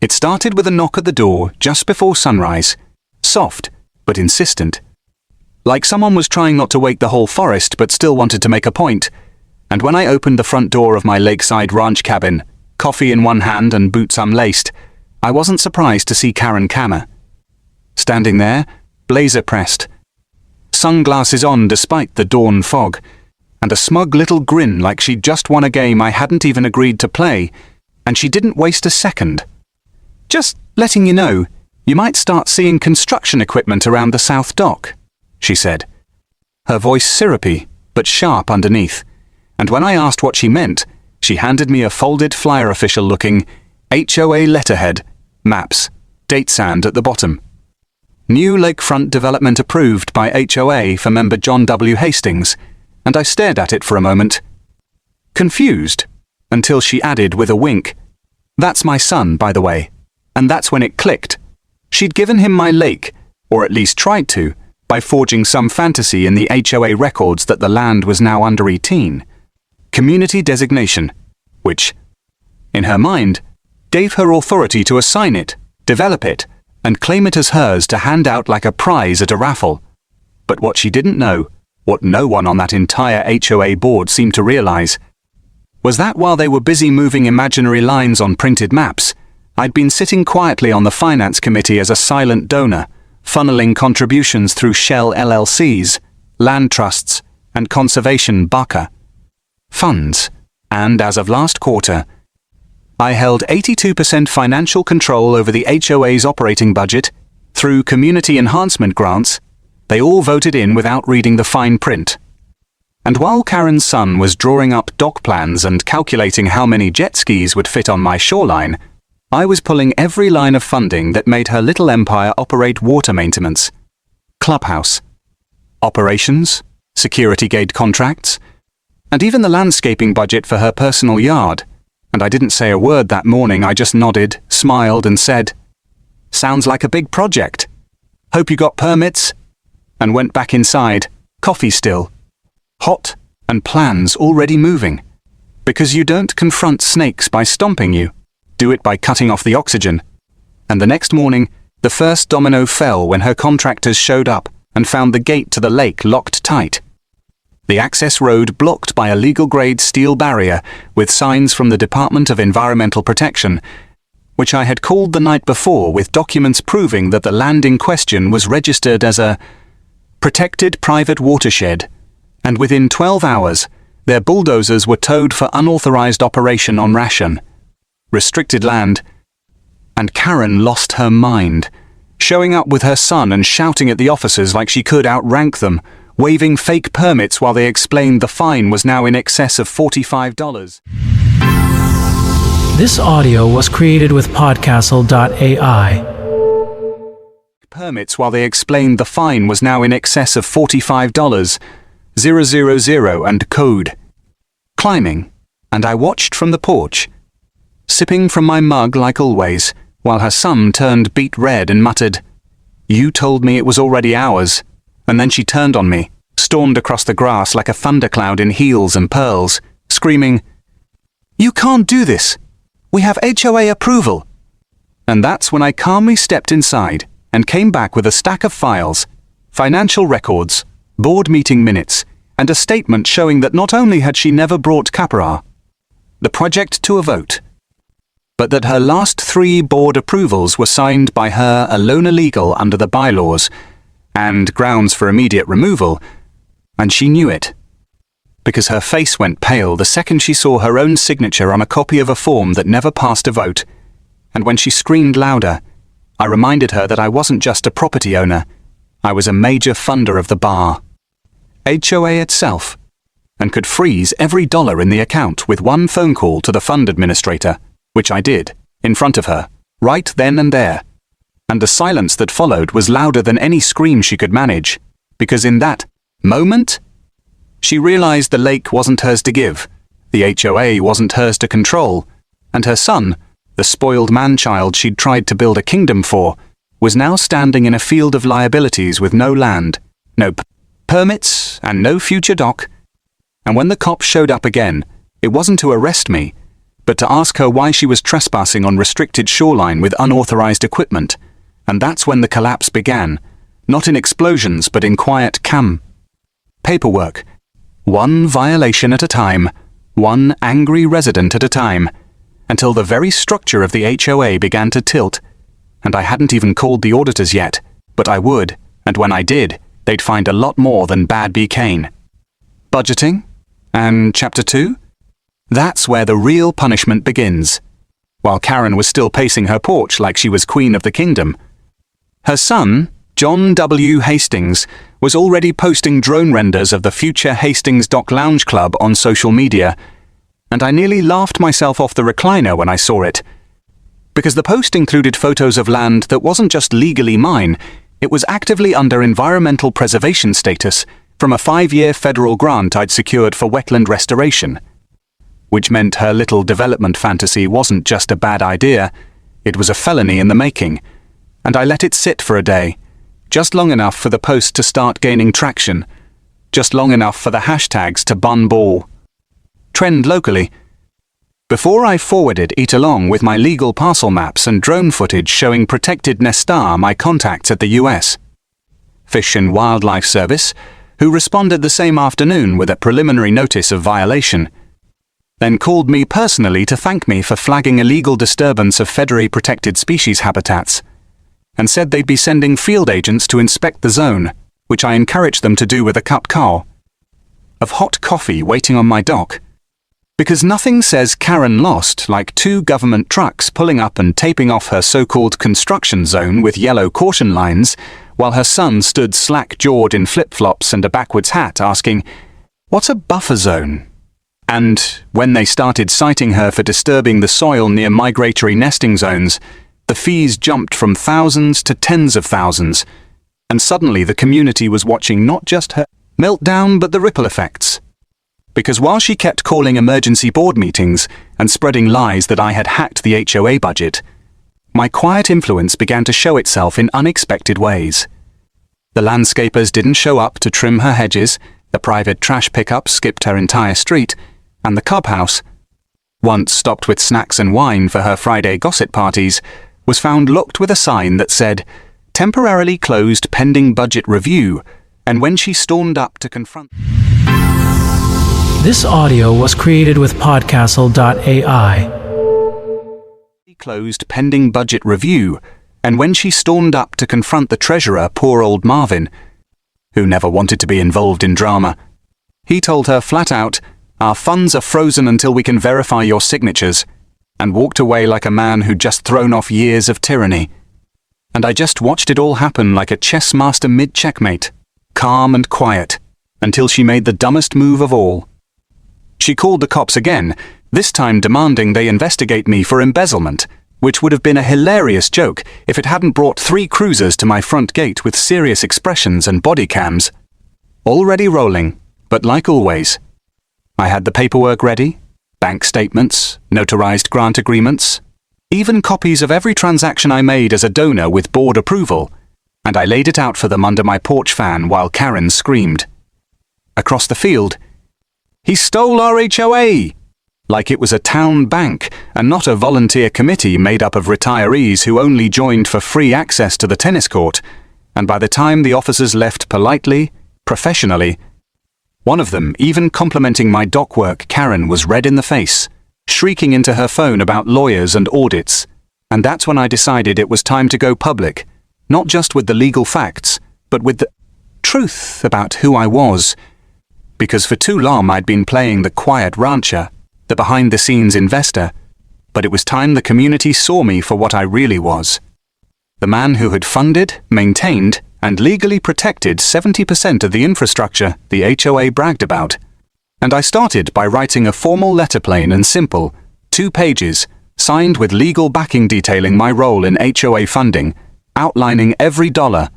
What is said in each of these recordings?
It started with a knock at the door just before sunrise, soft but insistent. Like someone was trying not to wake the whole forest but still wanted to make a point. And when I opened the front door of my lakeside ranch cabin, coffee in one hand and boots unlaced, I wasn't surprised to see Karen Kammer. Standing there, blazer pressed, sunglasses on despite the dawn fog, and a smug little grin like she'd just won a game I hadn't even agreed to play, and she didn't waste a second. "Just letting you know, you might start seeing construction equipment around the south dock," she said, her voice syrupy but sharp underneath, and when I asked what she meant, she handed me a folded flyer official looking HOA letterhead, maps, date sand at the bottom. New Lakefront development approved by HOA for member John W. Hastings, and I stared at it for a moment, confused, until she added with a wink, "That's my son, by the way." And that's when it clicked. She'd given him my lake, or at least tried to, by forging some fantasy in the HOA records that the land was now under 18. Community designation, which, in her mind, gave her authority to assign it, develop it, and claim it as hers to hand out like a prize at a raffle. But what she didn't know, what no one on that entire HOA board seemed to realize, was that while they were busy moving imaginary lines on printed maps, I'd been sitting quietly on the finance committee as a silent donor, funneling contributions through shell LLCs, land trusts, and conservation BACA funds, and as of last quarter, I held 82% financial control over the HOA's operating budget through community enhancement grants. They all voted in without reading the fine print. And while Karen's son was drawing up dock plans and calculating how many jet skis would fit on my shoreline, I was pulling every line of funding that made her little empire operate water maintenance, clubhouse, operations, security gate contracts, and even the landscaping budget for her personal yard. And I didn't say a word that morning, I just nodded, smiled and said, "Sounds like a big project. Hope you got permits," and went back inside, coffee still, hot and plans already moving. Because you don't confront snakes by stomping you. Do it by cutting off the oxygen. And the next morning, the first domino fell when her contractors showed up and found the gate to the lake locked tight. The access road blocked by a legal-grade steel barrier with signs from the Department of Environmental Protection, which I had called the night before with documents proving that the land in question was registered as a protected private watershed, and within 12 hours, their bulldozers were towed for unauthorized operation on ration. Restricted land, and Karen lost her mind, showing up with her son and shouting at the officers like she could outrank them, waving fake permits while they explained the fine was now in excess of $45. This audio was created with Podcastle.ai. Permits while they explained the fine was now in excess of $45,000 and code. Climbing, and I watched from the porch, sipping from my mug like always, while her son turned beet red and muttered, "You told me it was already ours," and then she turned on me, stormed across the grass like a thundercloud in heels and pearls, screaming, "You can't do this! We have HOA approval!" And that's when I calmly stepped inside and came back with a stack of files, financial records, board meeting minutes, and a statement showing that not only had she never brought Capra, the project to a vote, but that her last 3 board approvals were signed by her alone illegal under the bylaws, and grounds for immediate removal, and she knew it. Because her face went pale the second she saw her own signature on a copy of a form that never passed a vote, and when she screamed louder, I reminded her that I wasn't just a property owner, I was a major funder of the bar, HOA itself, and could freeze every dollar in the account with one phone call to the fund administrator, which I did, in front of her, right then and there. And the silence that followed was louder than any scream she could manage, because in that moment, she realized the lake wasn't hers to give, the HOA wasn't hers to control, and her son, the spoiled man-child she'd tried to build a kingdom for, was now standing in a field of liabilities with no land, no permits, and no future dock. And when the cops showed up again, it wasn't to arrest me, but to ask her why she was trespassing on restricted shoreline with unauthorized equipment, and that's when the collapse began, not in explosions but in quiet paperwork. One violation at a time, one angry resident at a time, until the very structure of the HOA began to tilt, and I hadn't even called the auditors yet, but I would, and when I did, they'd find a lot more than bad Cane. Budgeting? And Chapter 2? That's where the real punishment begins. While Karen was still pacing her porch like she was queen of the kingdom, her son, John W. Hastings, was already posting drone renders of the future Hastings Dock Lounge Club on social media, and I nearly laughed myself off the recliner when I saw it. Because the post included photos of land that wasn't just legally mine, it was actively under environmental preservation status from a 5-year federal grant I'd secured for wetland restoration. Which meant her little development fantasy wasn't just a bad idea, it was a felony in the making, and I let it sit for a day, just long enough for the post to start gaining traction, just long enough for the hashtags to bun ball. Trend locally. Before I forwarded it along with my legal parcel maps and drone footage showing protected Nestar my contacts at the US Fish and Wildlife Service, who responded the same afternoon with a preliminary notice of violation, then called me personally to thank me for flagging illegal disturbance of federally protected species habitats, and said they'd be sending field agents to inspect the zone, which I encouraged them to do with a cup of hot coffee waiting on my dock. Because nothing says Karen lost like 2 government trucks pulling up and taping off her so-called construction zone with yellow caution lines, while her son stood slack-jawed in flip-flops and a backwards hat asking, "What's a buffer zone?" And when they started citing her for disturbing the soil near migratory nesting zones, the fees jumped from thousands to tens of thousands, and suddenly the community was watching not just her meltdown but the ripple effects. Because while she kept calling emergency board meetings and spreading lies that I had hacked the HOA budget, my quiet influence began to show itself in unexpected ways. The landscapers didn't show up to trim her hedges, the private trash pickup skipped her entire street, and the clubhouse, once stopped with snacks and wine for her Friday gossip parties, was found locked with a sign that said, "Temporarily closed pending budget review," and when she stormed up to confront... This audio was created with podcastle.ai. Closed pending budget review, and when she stormed up to confront the treasurer, poor old Marvin, who never wanted to be involved in drama, he told her flat out, "Our funds are frozen until we can verify your signatures," and walked away like a man who'd just thrown off years of tyranny. And I just watched it all happen like a chess master mid-checkmate, calm and quiet, until she made the dumbest move of all. She called the cops again, this time demanding they investigate me for embezzlement, which would have been a hilarious joke if it hadn't brought 3 cruisers to my front gate with serious expressions and body cams. Already rolling, but like always, I had the paperwork ready, bank statements, notarized grant agreements, even copies of every transaction I made as a donor with board approval, and I laid it out for them under my porch fan while Karen screamed. Across the field, "He stole our HOA!" Like it was a town bank and not a volunteer committee made up of retirees who only joined for free access to the tennis court, and by the time the officers left politely, professionally, one of them even complimenting my dock work, Karen was red in the face, shrieking into her phone about lawyers and audits, and that's when I decided it was time to go public, not just with the legal facts, but with the truth about who I was, because for too long I'd been playing the quiet rancher, the behind-the-scenes investor, but it was time the community saw me for what I really was. The man who had funded, maintained, and legally protected 70% of the infrastructure the HOA bragged about. And I started by writing a formal letter, plain and simple, 2 pages, signed with legal backing detailing my role in HOA funding, outlining every dollar,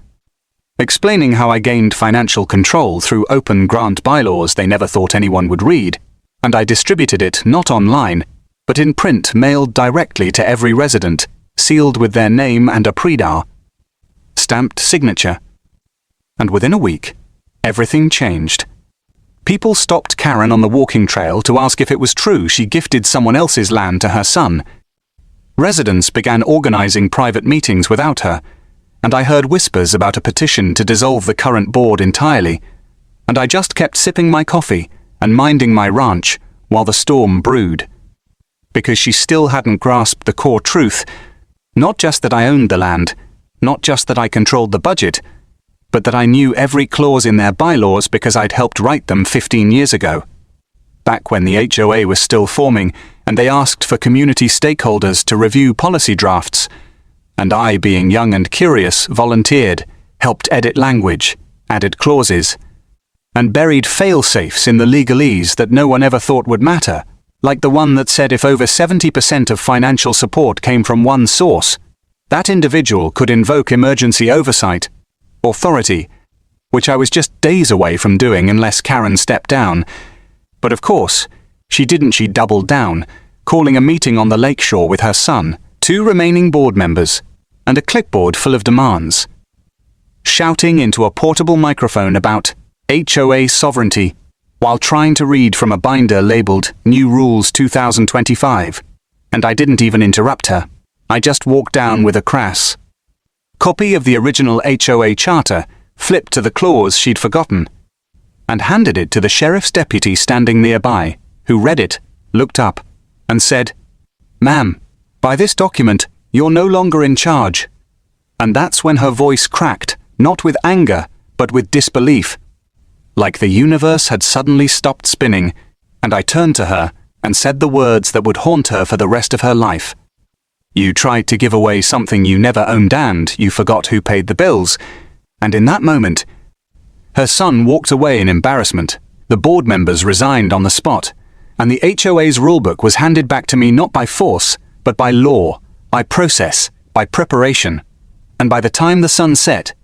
explaining how I gained financial control through open grant bylaws they never thought anyone would read, and I distributed it not online, but in print mailed directly to every resident, sealed with their name and a predar, stamped signature. And within a week, everything changed. People stopped Karen on the walking trail to ask if it was true she gifted someone else's land to her son. Residents began organizing private meetings without her, and I heard whispers about a petition to dissolve the current board entirely, and I just kept sipping my coffee and minding my ranch while the storm brewed. Because she still hadn't grasped the core truth, not just that I owned the land, not just that I controlled the budget, but that I knew every clause in their bylaws because I'd helped write them 15 years ago. Back when the HOA was still forming and they asked for community stakeholders to review policy drafts, and I, being young and curious, volunteered, helped edit language, added clauses, and buried fail-safes in the legalese that no one ever thought would matter, like the one that said if over 70% of financial support came from one source, that individual could invoke emergency oversight, authority, which I was just days away from doing unless Karen stepped down. But of course, she didn't. She doubled down, calling a meeting on the lakeshore with her son, 2 remaining board members, and a clipboard full of demands. Shouting into a portable microphone about HOA sovereignty, while trying to read from a binder labeled New Rules 2025, and I didn't even interrupt her. I just walked down with a crass copy of the original HOA charter, flipped to the clause she'd forgotten, and handed it to the sheriff's deputy standing nearby, who read it, looked up, and said, "Ma'am, by this document, you're no longer in charge." And that's when her voice cracked, not with anger, but with disbelief, like the universe had suddenly stopped spinning, and I turned to her and said the words that would haunt her for the rest of her life. "You tried to give away something you never owned and you forgot who paid the bills." And in that moment, her son walked away in embarrassment, the board members resigned on the spot, and the HOA's rulebook was handed back to me not by force, but by law, by process, by preparation. And by the time the sun set,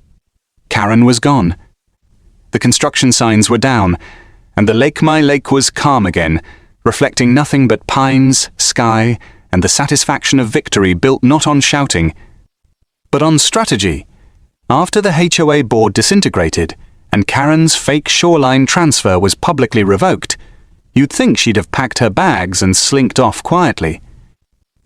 Karen was gone. The construction signs were down, and my lake was calm again, reflecting nothing but pines, sky, and the satisfaction of victory built not on shouting, but on strategy. After the HOA board disintegrated, and Karen's fake shoreline transfer was publicly revoked, you'd think she'd have packed her bags and slinked off quietly.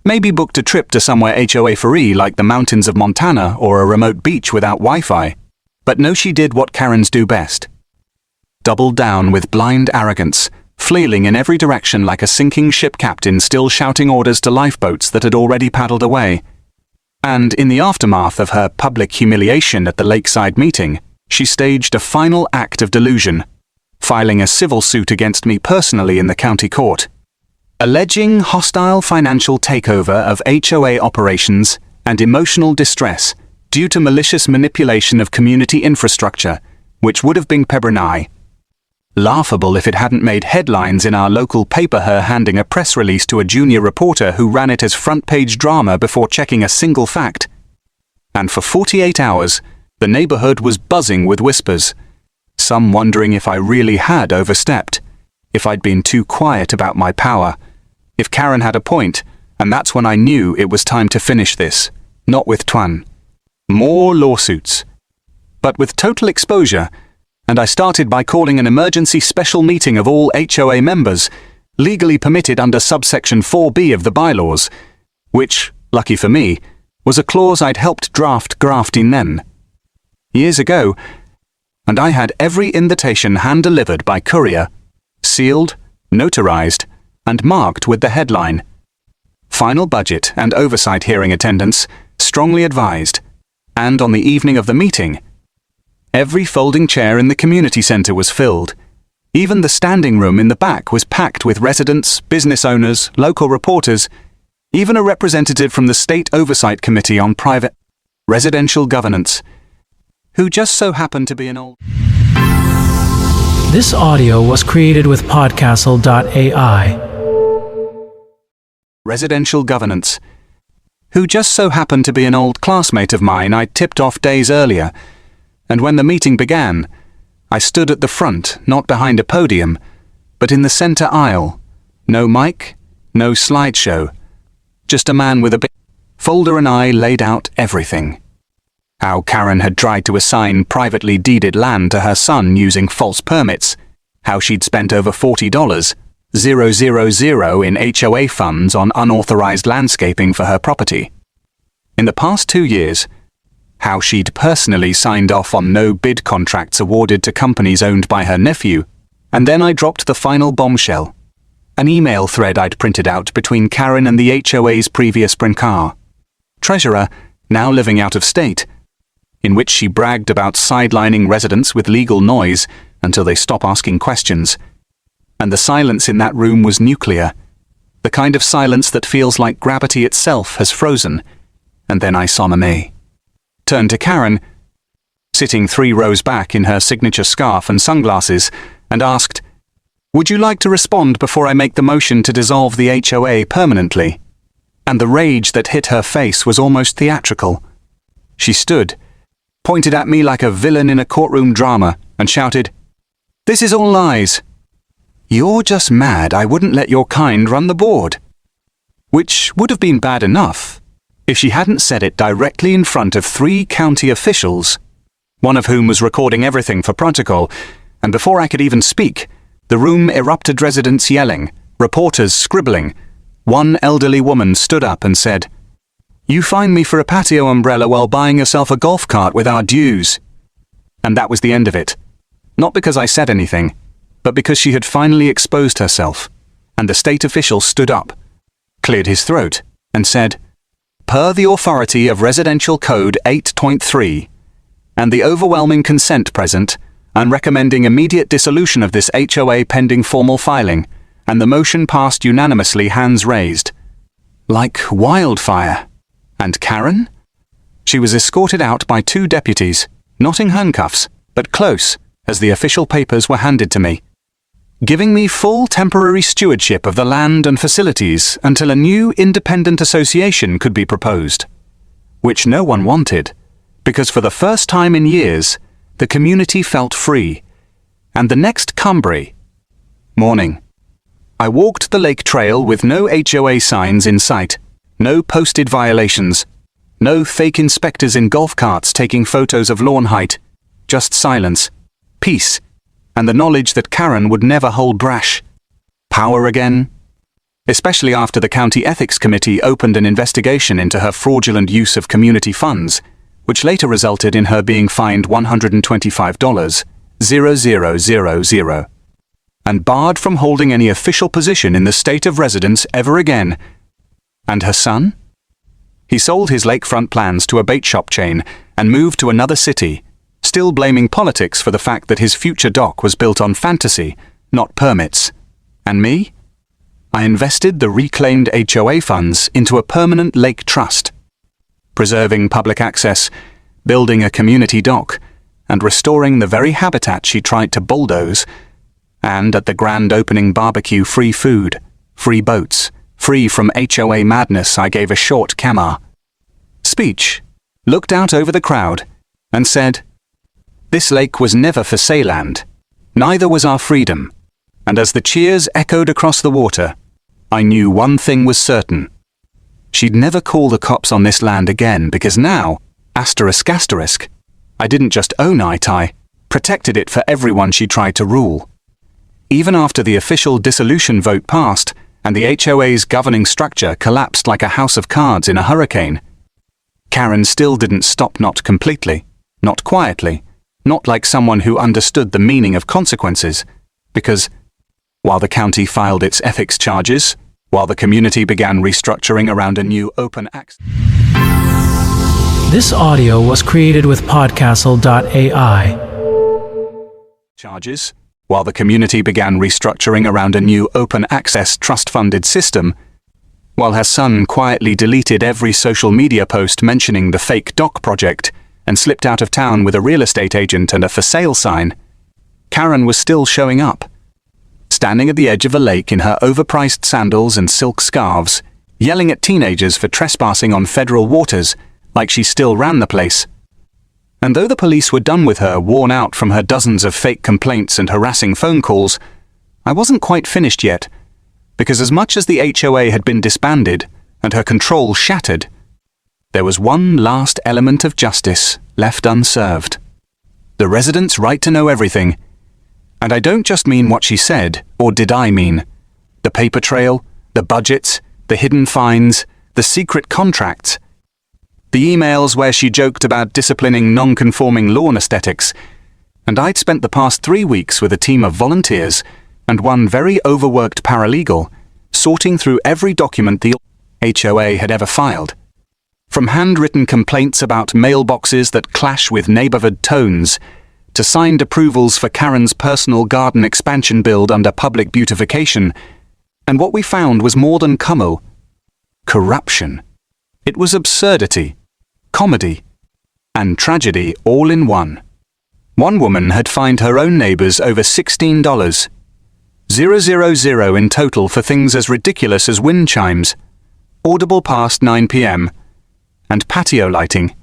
Maybe booked a trip to somewhere HOA-free like the mountains of Montana or a remote beach without Wi-Fi. But no, she did what Karens do best. Doubled down with blind arrogance, flailing in every direction like a sinking ship captain still shouting orders to lifeboats that had already paddled away. And in the aftermath of her public humiliation at the lakeside meeting, she staged a final act of delusion, filing a civil suit against me personally in the county court, alleging hostile financial takeover of HOA operations and emotional distress due to malicious manipulation of community infrastructure, which would have been Pebernai. Laughable if it hadn't made headlines in our local paper, her handing a press release to a junior reporter who ran it as front-page drama before checking a single fact. And for 48 hours, the neighborhood was buzzing with whispers, some wondering if I really had overstepped, if I'd been too quiet about my power, if Karen had a point, and that's when I knew it was time to finish this, not with Twan. More lawsuits, but with total exposure, and I started by calling an emergency special meeting of all HOA members, legally permitted under subsection 4B of the bylaws, which, lucky for me, was a clause I'd helped draft grafting then, years ago, and I had every invitation hand-delivered by courier, sealed, notarized, and marked with the headline, "Final budget and oversight hearing attendance, strongly advised," and on the evening of the meeting, every folding chair in the community center was filled. Even the standing room in the back was packed with residents, business owners, local reporters, even a representative from the State Oversight Committee on Private Residential Governance, who just so happened to be an old... This audio was created with podcastle.ai. Residential Governance, who just so happened to be an old classmate of mine I'd tipped off days earlier. And when the meeting began, I stood at the front, not behind a podium, but in the center aisle. No mic, no slideshow, just a man with a big folder, and I laid out everything. How Karen had tried to assign privately deeded land to her son using false permits, how she'd spent over $40,000 in HOA funds on unauthorized landscaping for her property. In the past 2 years, how she'd personally signed off on no-bid contracts awarded to companies owned by her nephew, and then I dropped the final bombshell, an email thread I'd printed out between Karen and the HOA's previous Brinkar, treasurer, now living out of state, in which she bragged about sidelining residents with legal noise until they stop asking questions. And the silence in that room was nuclear, the kind of silence that feels like gravity itself has frozen. And then I saw Mame. Turned to Karen, sitting 3 rows back in her signature scarf and sunglasses, and asked, "Would you like to respond before I make the motion to dissolve the HOA permanently?" And the rage that hit her face was almost theatrical. She stood, pointed at me like a villain in a courtroom drama, and shouted, "This is all lies. You're just mad I wouldn't let your kind run the board." Which would have been bad enough if she hadn't said it directly in front of 3 county officials, one of whom was recording everything for protocol, and before I could even speak, the room erupted, residents yelling, reporters scribbling. One elderly woman stood up and said, "You fined me for a patio umbrella while buying yourself a golf cart with our dues." And that was the end of it. Not because I said anything, but because she had finally exposed herself, and the state official stood up, cleared his throat, and said, "Per the authority of Residential Code 8.3, and the overwhelming consent present, I'm recommending immediate dissolution of this HOA pending formal filing, and the motion passed unanimously, hands raised." Like wildfire. And Karen? She was escorted out by 2 deputies, not in handcuffs, but close, as the official papers were handed to me, giving me full temporary stewardship of the land and facilities until a new independent association could be proposed, which no one wanted, because for the first time in years, the community felt free. And the next Cumbry morning, I walked the lake trail with no HOA signs in sight, no posted violations, no fake inspectors in golf carts taking photos of lawn height, just silence, peace, and the knowledge that Karen would never hold brash. Power again? Especially after the County Ethics Committee opened an investigation into her fraudulent use of community funds, which later resulted in her being fined $125,000, and barred from holding any official position in the state of residence ever again. And her son? He sold his lakefront plans to a bait shop chain and moved to another city, still blaming politics for the fact that his future dock was built on fantasy, not permits. And me? I invested the reclaimed HOA funds into a permanent lake trust, preserving public access, building a community dock, and restoring the very habitat she tried to bulldoze. And at the grand opening barbecue, free food, free boats, free from HOA madness, I gave a short Kamar speech, looked out over the crowd, and said, "This lake was never for saleland, neither was our freedom." And as the cheers echoed across the water, I knew one thing was certain. She'd never call the cops on this land again, because now, asterisk, I didn't just own it, I protected it for everyone she tried to rule. Even after the official dissolution vote passed and the HOA's governing structure collapsed like a house of cards in a hurricane, Karen still didn't stop, not completely, not quietly, not like someone who understood the meaning of consequences, because while the county filed its ethics charges, while the community began restructuring around a new open access This audio was created with podcastle.ai. charges, while the community began restructuring around a new open access trust-funded system, while her son quietly deleted every social media post mentioning the fake dock project and slipped out of town with a real estate agent and a for sale sign, Karen was still showing up, standing at the edge of a lake in her overpriced sandals and silk scarves, yelling at teenagers for trespassing on federal waters like she still ran the place. And though the police were done with her, worn out from her dozens of fake complaints and harassing phone calls, I wasn't quite finished yet, because as much as the HOA had been disbanded and her control shattered, there was one last element of justice left unserved: the residents' right to know everything, And I don't just mean what she said, or did I mean. The paper trail, the budgets, the hidden fines, the secret contracts. The emails where she joked about disciplining non-conforming lawn aesthetics. And I'd spent the past 3 weeks with a team of volunteers and one very overworked paralegal, sorting through every document the HOA had ever filed. From handwritten complaints about mailboxes that clash with neighborhood tones, to signed approvals for Karen's personal garden expansion build under public beautification, and what we found was more than corruption. It was absurdity, comedy, and tragedy all in one. One woman had fined her own neighbors over $16,000 in total for things as ridiculous as wind chimes, audible past 9 p.m., and patio lighting.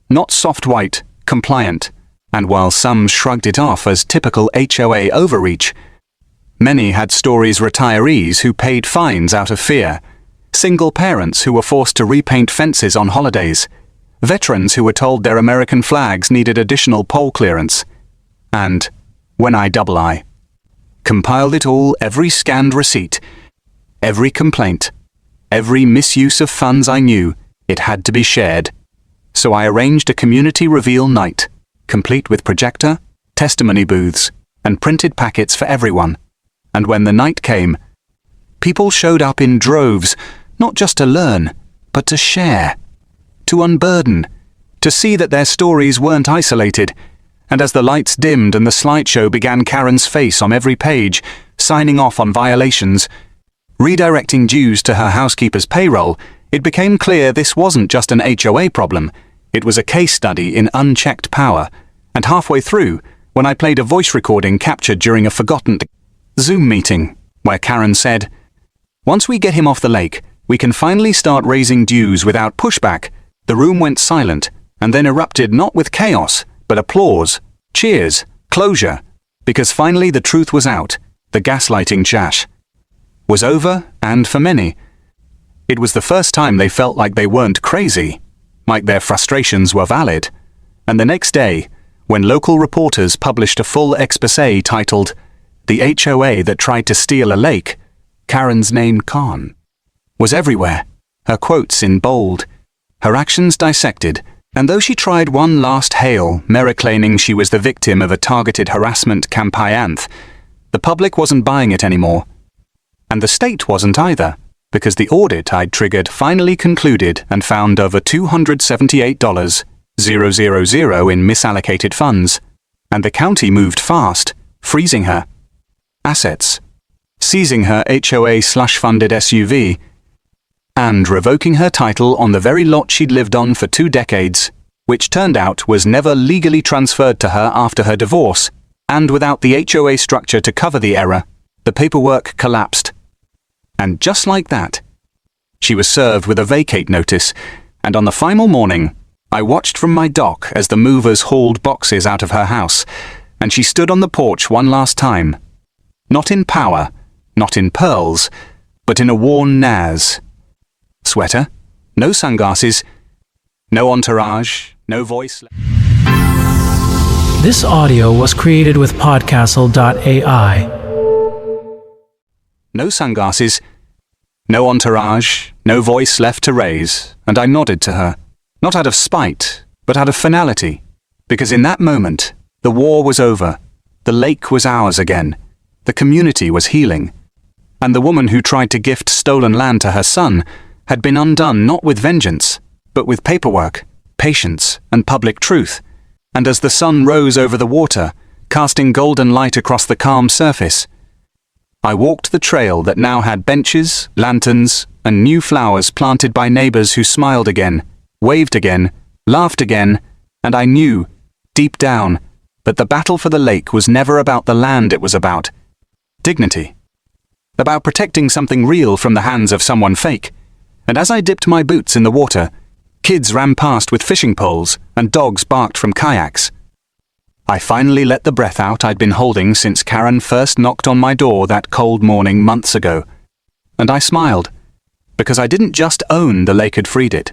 Not soft white, compliant, and while some shrugged it off as typical HOA overreach, many had stories retirees who paid fines out of fear, single parents who were forced to repaint fences on holidays, veterans who were told their American flags needed additional pole clearance, and, when I compiled it all, every scanned receipt, every complaint, every misuse of funds I knew, it had to be shared. So I arranged a community reveal night, complete with projector, testimony booths, and printed packets for everyone. And when the night came, people showed up in droves, not just to learn, but to share, to unburden, to see that their stories weren't isolated. And as the lights dimmed and the slideshow began, Karen's face on every page, signing off on violations, redirecting dues to her housekeeper's payroll, it became clear this wasn't just an HOA problem. It was a case study in unchecked power. And halfway through, when I played a voice recording captured during a forgotten Zoom meeting, where Karen said, "Once we get him off the lake, we can finally start raising dues without pushback," the room went silent, and then erupted not with chaos, but applause, cheers, closure, because finally the truth was out. The gaslighting chash was over, and for many, it was the first time they felt like they weren't crazy, like their frustrations were valid. And the next day, when local reporters published a full exposé titled, "The HOA That Tried to Steal a Lake," Karen's name, Khan, was everywhere, her quotes in bold, her actions dissected, and though she tried one last hail, claiming she was the victim of a targeted harassment campaign, the public wasn't buying it anymore. And the state wasn't either, because the audit I'd triggered finally concluded and found over $278,000 in misallocated funds, and the county moved fast, freezing her assets, seizing her HOA/funded SUV, and revoking her title on the very lot she'd lived on for 2 decades, which turned out was never legally transferred to her after her divorce, and without the HOA structure to cover the error, the paperwork collapsed. And just like that, she was served with a vacate notice, and on the final morning, I watched from my dock as the movers hauled boxes out of her house, and she stood on the porch one last time. Not in power, not in pearls, but in a worn Naz sweater, no sunglasses, no entourage, no voice. This audio was created with Podcastle.ai. No sunglasses, no entourage, no voice left to raise, and I nodded to her, not out of spite, but out of finality, because in that moment, the war was over, the lake was ours again, the community was healing, and the woman who tried to gift stolen land to her son had been undone not with vengeance, but with paperwork, patience, and public truth. And as the sun rose over the water, casting golden light across the calm surface, I walked the trail that now had benches, lanterns, and new flowers planted by neighbors who smiled again, waved again, laughed again, and I knew, deep down, that the battle for the lake was never about the land. It was about dignity, about protecting something real from the hands of someone fake. And as I dipped my boots in the water, kids ran past with fishing poles and dogs barked from kayaks. I finally let the breath out I'd been holding since Karen first knocked on my door that cold morning months ago. And I smiled, because I didn't just own the lake had freed it.